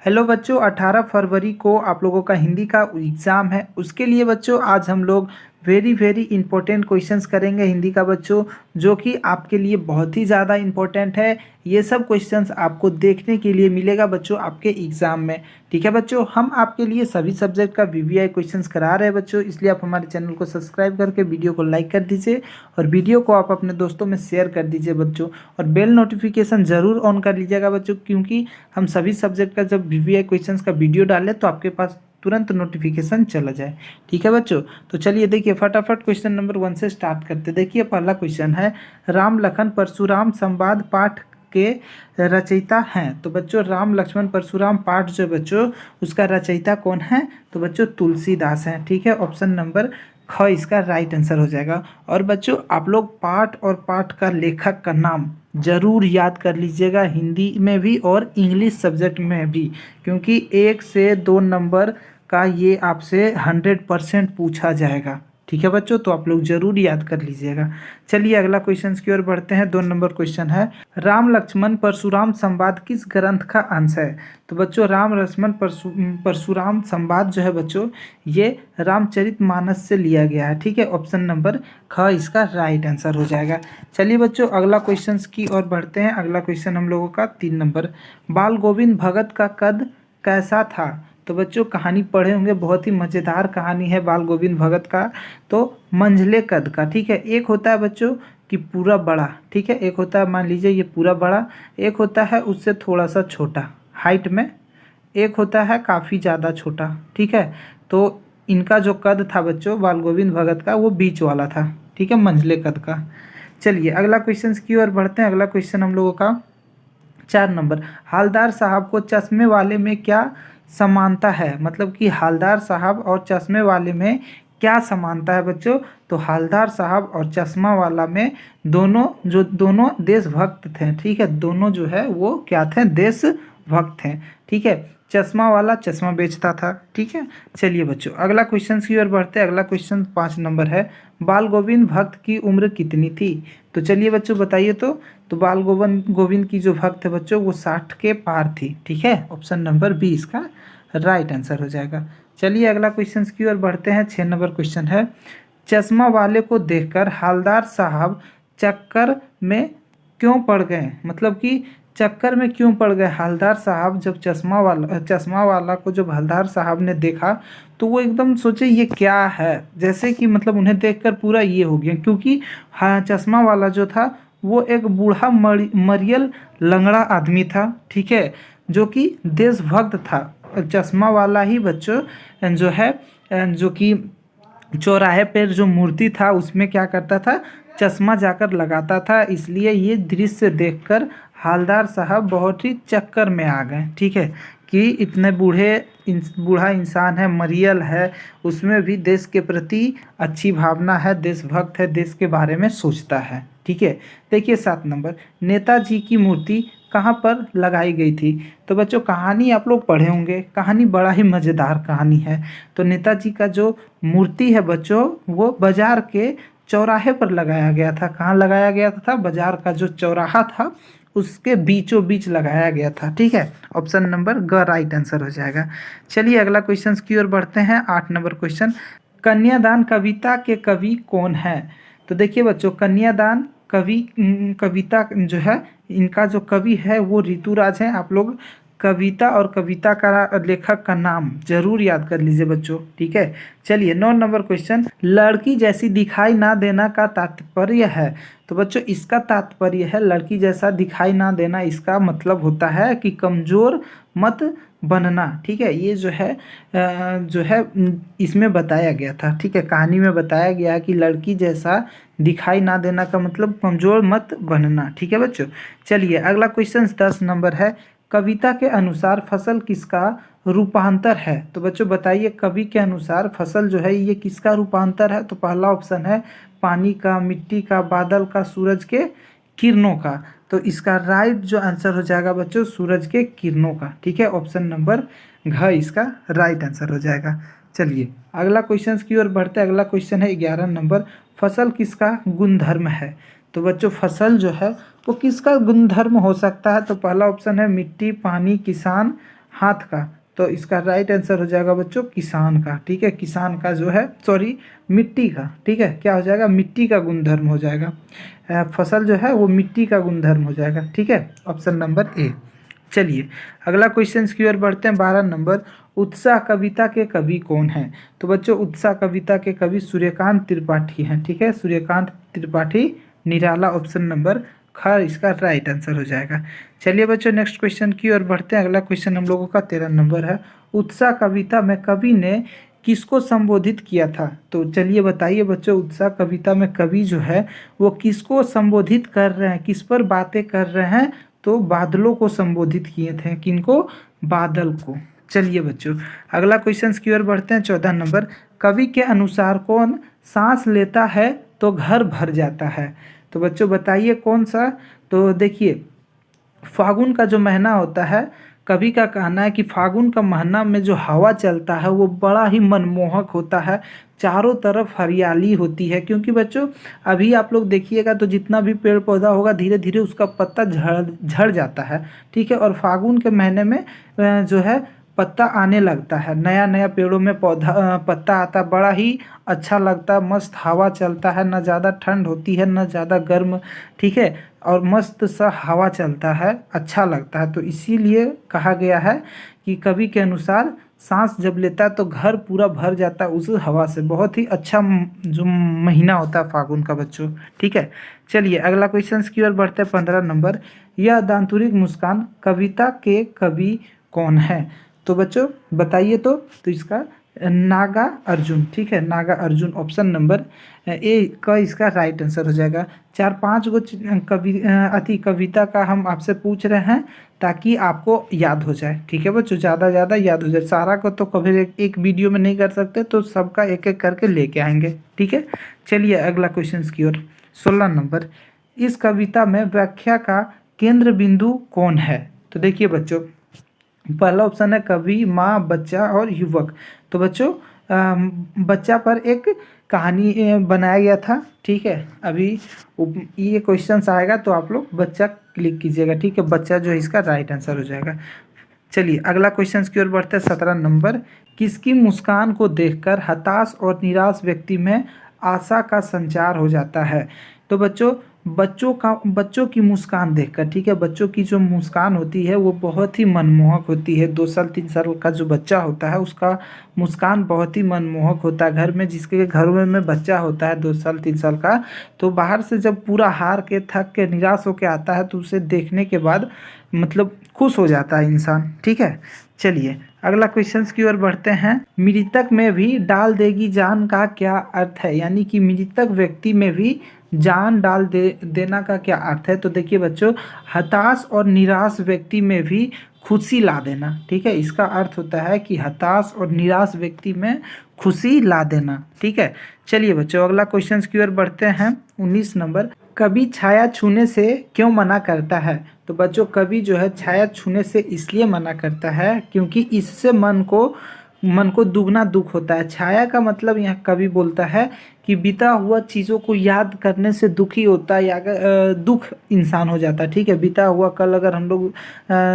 Hello बच्चों, 18 फरवरी को आप लोगों का हिंदी का एग्ज़ाम है। उसके लिए बच्चों आज हम लोग वेरी वेरी इंपॉर्टेंट क्वेश्चंस करेंगे हिंदी का बच्चों, जो कि आपके लिए बहुत ही ज़्यादा इंपॉर्टेंट है। ये सब क्वेश्चंस आपको देखने के लिए मिलेगा बच्चों आपके एग्ज़ाम में। ठीक है बच्चों, हम आपके लिए सभी सब्जेक्ट का वीवीआई क्वेश्चंस करा रहे हैं बच्चों, इसलिए आप हमारे चैनल को सब्सक्राइब करके वीडियो को लाइक कर दीजिए और वीडियो को आप अपने दोस्तों में शेयर कर दीजिए बच्चों। और बेल नोटिफिकेशन ज़रूर ऑन कर लीजिएगा बच्चों, क्योंकि हम सभी सब्जेक्ट का जब वीवीआई क्वेश्चंस का वीडियो डालें तो आपके पास तुरंत नोटिफिकेशन चला जाए। ठीक है बच्चों, तो चलिए देखिए फटाफट क्वेश्चन नंबर 1 से स्टार्ट करते। देखिए पहला क्वेश्चन है, राम लखन परशुराम संवाद पाठ के रचयिता हैं। तो बच्चों राम लक्ष्मण परशुराम पाठ जो बच्चों उसका रचयिता कौन है? तो बच्चों तुलसीदास हैं। ठीक है, ऑप्शन नंबर ख इसका राइट आंसर हो जाएगा। और बच्चों आप लोग पाठ और पाठ का लेखक का नाम जरूर याद कर लीजिएगा, हिंदी में भी और इंग्लिश सब्जेक्ट में भी, क्योंकि 1 से 2 नंबर का ये आपसे 100% पूछा जाएगा। ठीक है बच्चों, तो आप लोग जरूर याद कर लीजिएगा। चलिए अगला क्वेश्चन की ओर बढ़ते हैं। 2 नंबर क्वेश्चन है, राम लक्ष्मण परशुराम संवाद किस ग्रंथ का अंश है? तो बच्चों राम लक्ष्मण परशुराम संवाद जो है बच्चों ये रामचरितमानस से लिया गया है। ठीक है, ऑप्शन नंबर ख इसका राइट आंसर हो जाएगा। चलिए बच्चों अगला क्वेश्चन की ओर बढ़ते हैं। अगला क्वेश्चन हम लोगों का 3 नंबर, बाल गोविंद भगत का कद कैसा था? तो बच्चों कहानी पढ़े होंगे, बहुत ही मज़ेदार कहानी है बाल गोविंद भगत का। तो मंझले कद का, ठीक है, एक होता है बच्चों कि पूरा बड़ा, ठीक है, एक होता है मान लीजिए ये पूरा बड़ा, एक होता है उससे थोड़ा सा छोटा हाइट में, एक होता है काफ़ी ज़्यादा छोटा। ठीक है, तो इनका जो कद था बच्चों बाल गोविंद भगत का वो बीच वाला था। ठीक है, मंझले कद का। चलिए अगला क्वेश्चन की ओर बढ़ते हैं। अगला क्वेश्चन हम लोगों का 4 नंबर, हालदार साहब को चश्मे वाले में क्या समानता है? मतलब कि हालदार साहब और चश्मे वाले में क्या समानता है बच्चों? तो हालदार साहब और चश्मा वाला में दोनों देशभक्त थे। ठीक है, दोनों जो है वो क्या थे? देशभक्त हैं। ठीक है, चश्मा वाला चश्मा बेचता था। ठीक है, चलिए बच्चों अगला क्वेश्चन की ओर बढ़ते हैं। अगला क्वेश्चन 5 नंबर है, बाल गोविंद भक्त की उम्र कितनी थी? तो चलिए बच्चों बताइए। तो बाल गोविंद की जो भक्त है बच्चों वो 60 के पार थी। ठीक है, ऑप्शन नंबर बी इसका राइट आंसर हो जाएगा। चलिए अगला क्वेश्चन की ओर बढ़ते हैं। 6 नंबर क्वेश्चन है, चश्मा वाले को देखकर हालदार साहब चक्कर में क्यों पड़ गए? मतलब कि चक्कर में क्यों पड़ गए हालदार साहब? जब चश्मा वाला को जब हालदार साहब ने देखा तो वो एकदम सोचे ये क्या है, जैसे कि मतलब उन्हें देखकर पूरा ये हो गया, क्योंकि हाँ चश्मा वाला जो था वो एक बूढ़ा मरियल लंगड़ा आदमी था। ठीक है, जो कि देशभक्त था। चश्मा वाला ही बच्चों जो है जो कि चौराहे पर जो मूर्ति था उसमें क्या करता था? चश्मा जाकर लगाता था। इसलिए ये दृश्य देखकर हालदार साहब बहुत ही चक्कर में आ गए। ठीक है, कि इतने बूढ़ा इंसान है, मरियल है, उसमें भी देश के प्रति अच्छी भावना है, देशभक्त है, देश के बारे में सोचता है। ठीक है, देखिए 7 नंबर, नेताजी की मूर्ति कहाँ पर लगाई गई थी? तो बच्चों कहानी आप लोग पढ़े होंगे, कहानी बड़ा ही मज़ेदार कहानी है। तो नेताजी का जो मूर्ति है बच्चों वो बाजार के चौराहे पर लगाया गया था। कहाँ लगाया गया था? बाजार का जो चौराहा था उसके बीचों बीच लगाया गया था। ठीक है, ऑप्शन नंबर ग राइट आंसर हो जाएगा। चलिए अगला क्वेश्चन की ओर बढ़ते हैं। 8 नंबर क्वेश्चन, कन्यादान कविता के कवि कौन है? तो देखिए बच्चों कन्यादान कविता जो है इनका जो कवि है वो ऋतुराज है। आप लोग कविता और कविता का लेखक का नाम जरूर याद कर लीजिए बच्चों। ठीक है, चलिए 9 नंबर क्वेश्चन, लड़की जैसी दिखाई ना देना का तात्पर्य है? तो बच्चों इसका तात्पर्य है लड़की जैसा दिखाई ना देना, इसका मतलब होता है कि कमज़ोर मत बनना। ठीक है, ये जो है इसमें बताया गया था। ठीक है, कहानी में बताया गया कि लड़की जैसा दिखाई ना देना का मतलब कमज़ोर मत बनना। ठीक है बच्चों, चलिए अगला क्वेश्चन 10 नंबर है, कविता के अनुसार फसल किसका रूपांतर है? तो बच्चों बताइए कवि के अनुसार फसल जो है ये किसका रूपांतर है? तो पहला ऑप्शन है पानी का, मिट्टी का, बादल का, सूरज के किरणों का। तो इसका राइट जो आंसर हो जाएगा बच्चों सूरज के किरणों का। ठीक है, ऑप्शन नंबर घ इसका राइट आंसर हो जाएगा। चलिए अगला क्वेश्चन की ओर बढ़ते हैं। अगला क्वेश्चन है 11 नंबर, फसल किसका गुणधर्म है? तो बच्चों फसल जो है वो किसका गुणधर्म हो सकता है? तो पहला ऑप्शन है मिट्टी, पानी, किसान, हाथ का, तो इसका राइट आंसर हो जाएगा बच्चों किसान का। ठीक है, किसान का जो है, सॉरी मिट्टी का। ठीक है, क्या हो जाएगा, मिट्टी का गुणधर्म हो जाएगा। फसल जो है वो मिट्टी का गुणधर्म हो जाएगा। ठीक है, ऑप्शन नंबर ए। चलिए अगला क्वेश्चन की ओर बढ़ते हैं। 12 नंबर, उत्साह कविता के कवि कौन हैं? तो बच्चों उत्साह कविता के कवि सूर्यकांत त्रिपाठी हैं। ठीक है, सूर्यकांत त्रिपाठी निराला, ऑप्शन नंबर ख इसका राइट आंसर हो जाएगा। चलिए बच्चों नेक्स्ट क्वेश्चन की ओर बढ़ते हैं। अगला क्वेश्चन हम लोगों का 13 नंबर है। उत्साह कविता में कवि ने किसको संबोधित किया था? तो चलिए बताइए बच्चों, उत्साह कविता में कवि जो है वो किसको संबोधित कर रहे हैं, किस पर बातें कर रहे हैं? तो बादलों को संबोधित किए थे। किनको? बादल को। चलिए बच्चों अगला क्वेश्चन की ओर बढ़ते हैं। 14 नंबर, कवि के अनुसार कौन सांस लेता है तो घर भर जाता है? तो बच्चों बताइए कौन सा? तो देखिए फागुन का जो महीना होता है, कवि का कहना है कि फागुन का महीना में जो हवा चलता है वो बड़ा ही मनमोहक होता है, चारों तरफ हरियाली होती है। क्योंकि बच्चों अभी आप लोग देखिएगा तो जितना भी पेड़ पौधा होगा धीरे धीरे उसका पत्ता झड़ झड़ जाता है। ठीक है, और फागुन के महीने में जो है पत्ता आने लगता है, नया नया पेड़ों में पत्ता आता है, बड़ा ही अच्छा लगता है, मस्त हवा चलता है, ना ज़्यादा ठंड होती है ना ज़्यादा गर्म। ठीक है, और मस्त सा हवा चलता है, अच्छा लगता है। तो इसीलिए कहा गया है कि कवि के अनुसार सांस जब लेता है तो घर पूरा भर जाता है उस हवा से। बहुत ही अच्छा जो महीना होता है फागुन का बच्चों। ठीक है, चलिए अगला क्वेश्चन की ओर बढ़ते हैं। 15 नंबर, यह दांतुरिक मुस्कान कविता के कवि कौन है? तो बच्चों बताइए तो इसका नागा अर्जुन। ठीक है, Naga Arjun, option number A का इसका राइट आंसर हो जाएगा। 4-5 गो कविता का हम आपसे पूछ रहे हैं ताकि आपको याद हो जाए। ठीक है बच्चों, ज़्यादा याद हो जाए। सारा को तो कभी एक वीडियो में नहीं कर सकते, तो सबका एक एक करके लेके आएंगे। ठीक है, चलिए अगला क्वेश्चन की ओर। 16 नंबर, इस कविता में व्याख्या का केंद्र बिंदु कौन है? तो देखिए बच्चों पहला ऑप्शन है कवि, माँ, बच्चा और युवक। तो बच्चों बच्चा पर एक कहानी बनाया गया था। ठीक है, अभी ये क्वेश्चन आएगा तो आप लोग बच्चा क्लिक कीजिएगा। ठीक है, बच्चा जो है इसका राइट आंसर हो जाएगा। चलिए अगला क्वेश्चन की ओर बढ़ते हैं। 17 नंबर, किसकी मुस्कान को देखकर हताश और निराश व्यक्ति में आशा का संचार हो जाता है? तो बच्चों की मुस्कान देखकर, ठीक है, बच्चों की जो मुस्कान होती है वो बहुत ही मनमोहक होती है। 2 साल 3 साल का जो बच्चा होता है उसका मुस्कान बहुत ही मनमोहक होता है। घर में जिसके घरों में बच्चा होता है 2 साल 3 साल का, तो बाहर से जब पूरा हार के थक के निराश होकर आता है तो उसे देखने के बाद मतलब खुश हो जाता है इंसान। ठीक है, चलिए अगला क्वेश्चन की ओर बढ़ते हैं। मृतक में भी डाल देगी जान का क्या अर्थ है? यानी कि मृतक व्यक्ति में भी जान डाल देना का क्या अर्थ है? तो देखिए बच्चों, हताश और निराश व्यक्ति में भी खुशी ला देना। ठीक है, इसका अर्थ होता है कि हताश और निराश व्यक्ति में खुशी ला देना। ठीक है, चलिए बच्चों अगला क्वेश्चन की ओर बढ़ते हैं। 19 नंबर, कवि छाया छूने से क्यों मना करता है? तो बच्चों कवि जो है छाया छूने से इसलिए मना करता है क्योंकि इससे मन को दुगना दुख होता है। छाया का मतलब यहाँ कवि बोलता है कि बीता हुआ चीज़ों को याद करने से दुखी होता है या दुख इंसान हो जाता है। ठीक है, बीता हुआ कल अगर हम लोग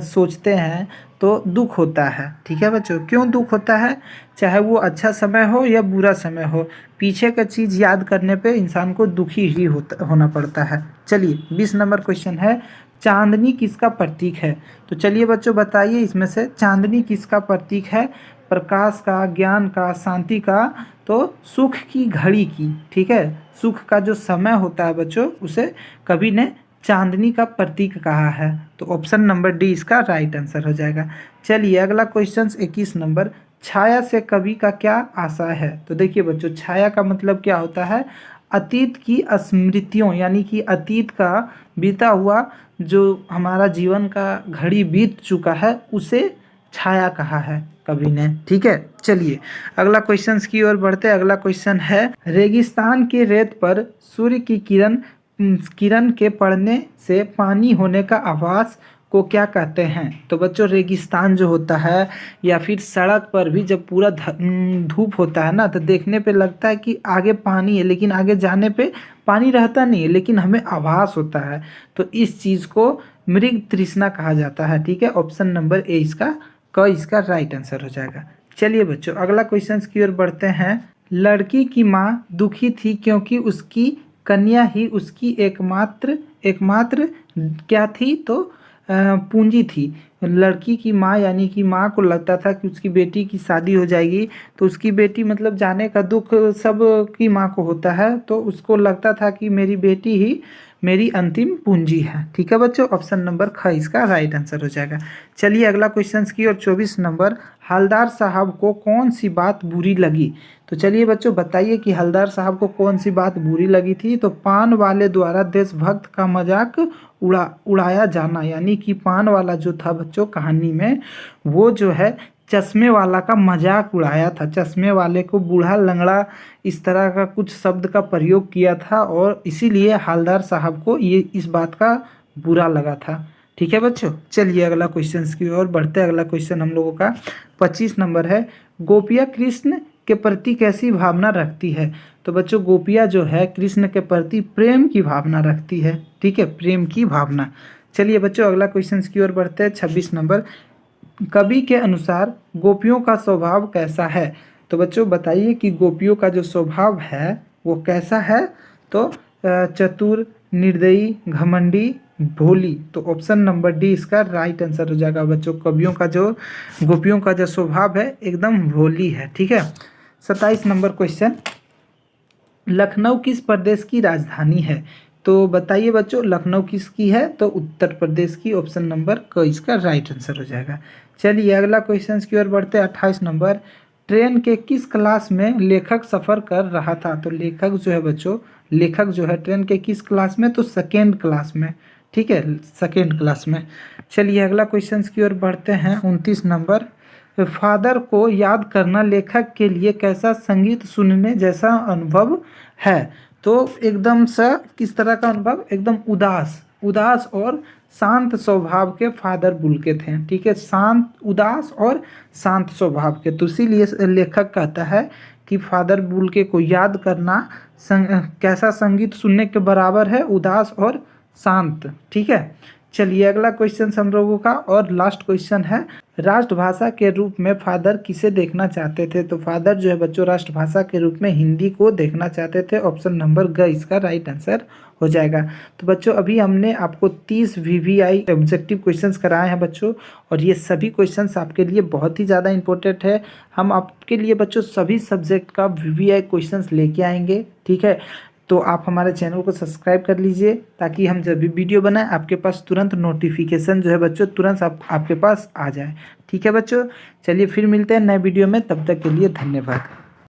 सोचते हैं तो दुख होता है। ठीक है बच्चों, क्यों दुख होता है? चाहे वो अच्छा समय हो या बुरा समय हो, पीछे का चीज़ याद करने पे इंसान को दुखी ही होना पड़ता है। चलिए 20 नंबर क्वेश्चन है, चांदनी किसका प्रतीक है? तो चलिए बच्चों बताइए इसमें से चांदनी किसका प्रतीक है? प्रकाश का, ज्ञान का, शांति का, तो सुख की घड़ी की। ठीक है, सुख का जो समय होता है बच्चों उसे कवि ने चांदनी का प्रतीक कहा है। तो ऑप्शन नंबर डी इसका राइट आंसर हो जाएगा। चलिए अगला क्वेश्चन 21 नंबर, छाया से कवि का क्या आशय है? तो देखिए बच्चों छाया का मतलब क्या होता है? अतीत की स्मृतियों, यानी कि अतीत का बीता हुआ जो हमारा जीवन का घड़ी बीत चुका है उसे छाया कहा है कवि ने। ठीक है, चलिए अगला क्वेश्चन की ओर बढ़ते हैं। अगला क्वेश्चन है, रेगिस्तान की रेत पर सूर्य की किरण के पड़ने से पानी होने का आभास को क्या कहते हैं? तो बच्चों रेगिस्तान जो होता है या फिर सड़क पर भी जब पूरा धूप होता है ना तो देखने पे लगता है कि आगे पानी है, लेकिन आगे जाने पे पानी रहता नहीं है, लेकिन हमें आभास होता है। तो इस चीज़ को मृग तृष्णा कहा जाता है। ठीक है, ऑप्शन नंबर ए इसका क इसका राइट आंसर हो जाएगा। चलिए बच्चों अगला क्वेश्चन की ओर बढ़ते हैं। लड़की की माँ दुखी थी क्योंकि उसकी कन्या ही उसकी एकमात्र एकमात्र क्या थी, तो पूंजी थी। लड़की की माँ यानी कि माँ को लगता था कि उसकी बेटी की शादी हो जाएगी, तो उसकी बेटी मतलब जाने का दुख सब की माँ को होता है, तो उसको लगता था कि मेरी बेटी ही मेरी अंतिम पूंजी है। ठीक है बच्चों, ऑप्शन नंबर ख इसका राइट आंसर हो जाएगा। चलिए अगला क्वेश्चन की और 24 नंबर। हलदार साहब को कौन सी बात बुरी लगी? तो चलिए बच्चों बताइए कि हलदार साहब को कौन सी बात बुरी लगी थी। तो पान वाले द्वारा देशभक्त का मजाक उड़ाया जाना, यानी कि पान वाला जो था बच्चों कहानी में, वो जो है चश्मे वाला का मजाक उड़ाया था। चश्मे वाले को बूढ़ा लंगड़ा इस तरह का कुछ शब्द का प्रयोग किया था और इसीलिए हलदार साहब को ये इस बात का बुरा लगा था। ठीक है बच्चों, चलिए अगला क्वेश्चन की ओर बढ़ते हैं। अगला क्वेश्चन हम लोगों का 25 नंबर है। गोपियाँ कृष्ण के प्रति कैसी भावना रखती है? तो बच्चों गोपियाँ जो है कृष्ण के प्रति प्रेम की भावना रखती है। ठीक है, प्रेम की भावना। चलिए बच्चों अगला क्वेश्चन की ओर बढ़ते हैं। 26 नंबर। कवि के अनुसार गोपियों का स्वभाव कैसा है? तो बच्चों बताइए कि गोपियों का जो स्वभाव है वो कैसा है? तो चतुर, निर्दयी, घमंडी, भोली। तो ऑप्शन नंबर डी इसका राइट आंसर हो जाएगा बच्चों। गोपियों का जो स्वभाव है एकदम भोली है। ठीक है। 27 नंबर क्वेश्चन। लखनऊ किस प्रदेश की राजधानी है? तो बताइए बच्चों लखनऊ किसकी है? तो उत्तर प्रदेश की। ऑप्शन नंबर क इसका राइट आंसर हो जाएगा। चलिए अगला क्वेश्चन की ओर बढ़ते हैं। 28 नंबर। ट्रेन के किस क्लास में लेखक सफ़र कर रहा था? तो लेखक जो है ट्रेन के किस क्लास में? तो सेकेंड क्लास में। ठीक है, सेकेंड क्लास में। चलिए अगला क्वेश्चन की ओर बढ़ते हैं। 29 नंबर। फादर को याद करना लेखक के लिए कैसा संगीत सुनने जैसा अनुभव है? तो एकदम सा किस तरह का अनुभव? एकदम उदास और शांत स्वभाव के फादर बुल्के थे। ठीक है, शांत, उदास और शांत स्वभाव के। तो इसीलिए लेखक कहता है कि फादर बुल्के को याद करना कैसा संगीत सुनने के बराबर है? उदास और शांत। ठीक है। चलिए अगला क्वेश्चन हम लोगों का और लास्ट क्वेश्चन है। राष्ट्रभाषा के रूप में फादर किसे देखना चाहते थे? तो फादर जो है बच्चों राष्ट्रभाषा के रूप में हिंदी को देखना चाहते थे। ऑप्शन नंबर ग इसका राइट आंसर हो जाएगा। तो बच्चों अभी हमने आपको 30 VVI ऑब्जेक्टिव क्वेश्चंस कराए हैं बच्चों, और ये सभी क्वेश्चंस आपके लिए बहुत ही ज़्यादा इंपॉर्टेंट है। हम आपके लिए बच्चों सभी सब्जेक्ट का VVI क्वेश्चंस लेके आएंगे। ठीक है, तो आप हमारे चैनल को सब्सक्राइब कर लीजिए ताकि हम जब भी वीडियो बनाएं आपके पास तुरंत नोटिफिकेशन जो है बच्चों तुरंत आपके पास आ जाए। ठीक है बच्चों, चलिए फिर मिलते हैं नए वीडियो में, तब तक के लिए धन्यवाद।